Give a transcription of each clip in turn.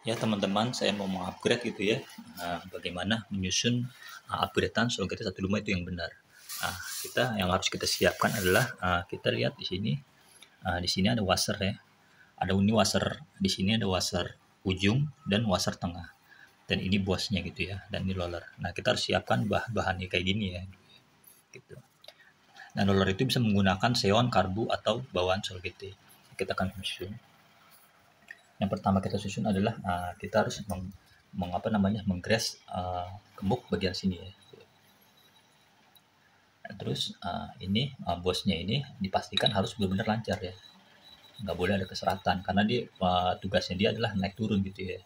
Ya teman-teman, saya mau mengupgrade gitu ya. Bagaimana menyusun upgradean Solgate 1.5 itu yang benar. Kita yang harus kita siapkan adalah kita lihat di sini. Di sini ada washer ya. Ada ini washer, di sini ada washer ujung dan washer tengah. Dan ini bosnya gitu ya, dan ini roller. Nah, kita harus siapkan bahan-bahannya kayak gini ya. Gitu. Nah, roller itu bisa menggunakan Xeon, Karbu atau bawaan Solgate. Kita akan susun. Yang pertama kita susun adalah kita harus menggres gemuk bagian sini ya. Nah, terus ini bosnya ini dipastikan harus benar-benar lancar ya, nggak boleh ada keseratan karena dia tugasnya dia adalah naik turun gitu ya.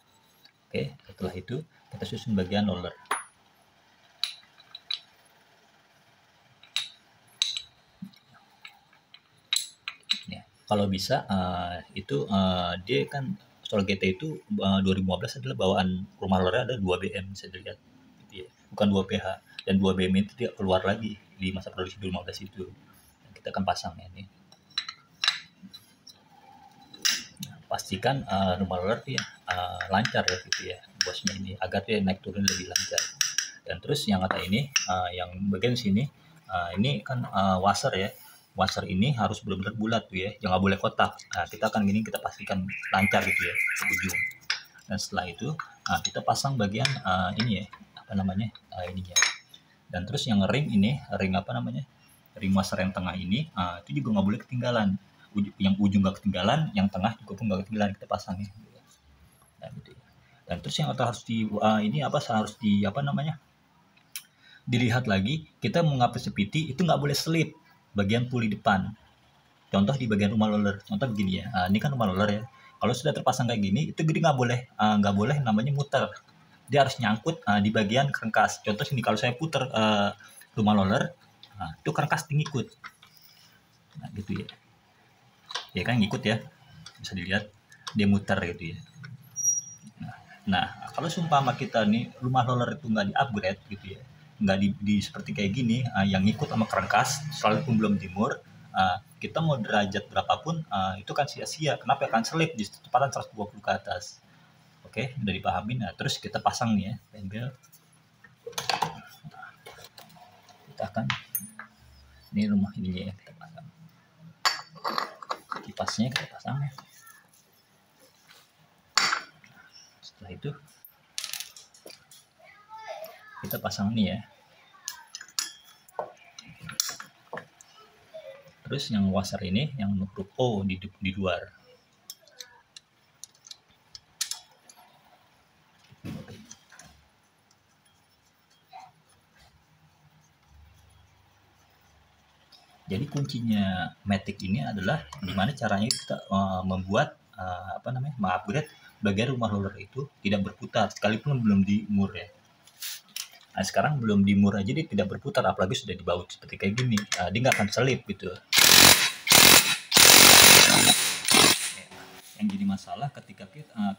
Oke, setelah itu kita susun bagian roller. Kalau bisa dia kan Solgate itu 2015 adalah bawaan rumah rollernya ada 2 BM bisa dilihat gitu ya. Bukan 2 PH, dan 2 BM itu tidak keluar lagi di masa produksi 2015 itu. Nah, kita akan pasang ya ini. Nah, pastikan rumah roller dia lancar ya gitu ya bosnya ini agar dia naik turun lebih lancar. Dan terus yang kata ini yang bagian sini ini kan washer ya. Washer ini harus benar-benar bulat tuh ya, jangan boleh kotak. Nah, kita akan gini, kita pastikan lancar gitu ya ke ujung. Dan setelah itu kita pasang bagian ini ya, ini ya. Dan terus yang ring ini, ring washer yang tengah ini itu juga nggak boleh ketinggalan. Yang ujung nggak ketinggalan, yang tengah juga pun nggak ketinggalan, kita pasang ya. Nah, gitu ya. Dan terus yang harus dilihat lagi, kita mengapa sepiti itu nggak boleh selip bagian puli depan. Contoh di bagian rumah roller, contoh begini ya. Ini kan rumah roller ya. Kalau sudah terpasang kayak gini, itu gede nggak boleh namanya muter. Dia harus nyangkut di bagian kerengkas. Contoh sini kalau saya putar rumah roller, itu kerengkas ngikut. Nah, gitu ya. Ya kan ngikut ya. Bisa dilihat dia muter gitu ya. Nah, kalau seumpama kita nih rumah roller itu nggak di-upgrade gitu ya, nggak di seperti kayak gini yang ngikut sama kerengkas selalu pun belum timur, kita mau derajat berapapun itu kan sia-sia. Kenapa? Akan selip di kecepatan 120 ke atas. Oke, udah dipahamin. Nah, terus kita pasang nih ya bengkel. Kita akan ini rumah ini ya, kita pasang kipasnya, kita pasang ya. Setelah itu kita pasang nih ya. Terus yang washer ini yang huruf O di luar. Jadi kuncinya Matic ini adalah gimana caranya kita membuat mengupgrade bagian rumah roller itu tidak berputar sekalipun belum dimur ya. Nah, sekarang belum dimur aja dia tidak berputar, apalagi sudah dibaut seperti kayak gini. Dia nggak akan selip gitu. Yang jadi masalah ketika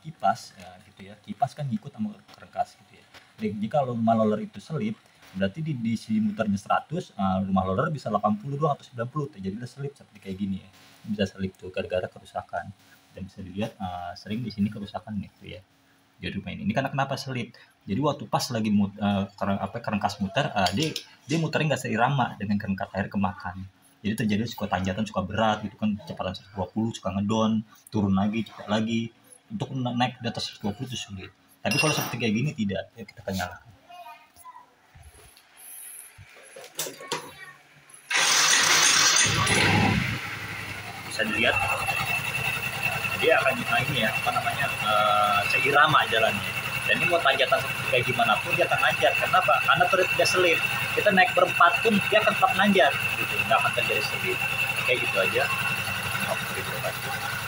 kipas ya, gitu ya. Kipas kan ngikut sama kerengkas gitu ya. Jadi kalau rumah roller itu selip, berarti di sini muternya 100, rumah roller bisa 80 doang atau 90. Jadi udah selip seperti kayak gini ya. Bisa selip tuh gara-gara kerusakan. Dan bisa dilihat sering di sini kerusakan gitu ya. Jadi rumah ini karena kenapa selip? Jadi waktu pas lagi kerengkas muter, dia muternya nggak seirama dengan kerengkas air kemakan. Jadi terjadi suka tanjatan, suka berat gitu kan, kecepatan 120, suka ngedon, turun lagi, cepat lagi. Untuk naik di atas 120 itu sulit. Tapi kalau seperti kayak gini tidak, ya kita akan nyalakan. Bisa dilihat dia akan ini ya seirama jalannya. Dan ini mau tanjatan seperti kayak gimana pun dia akan nanjat. Kenapa? Karena tidak selip. Kita naik berempat pun dia akan tetap nanjat gitu, nggak akan terjadi selip. Kayak gitu aja. Oke, terima kasih.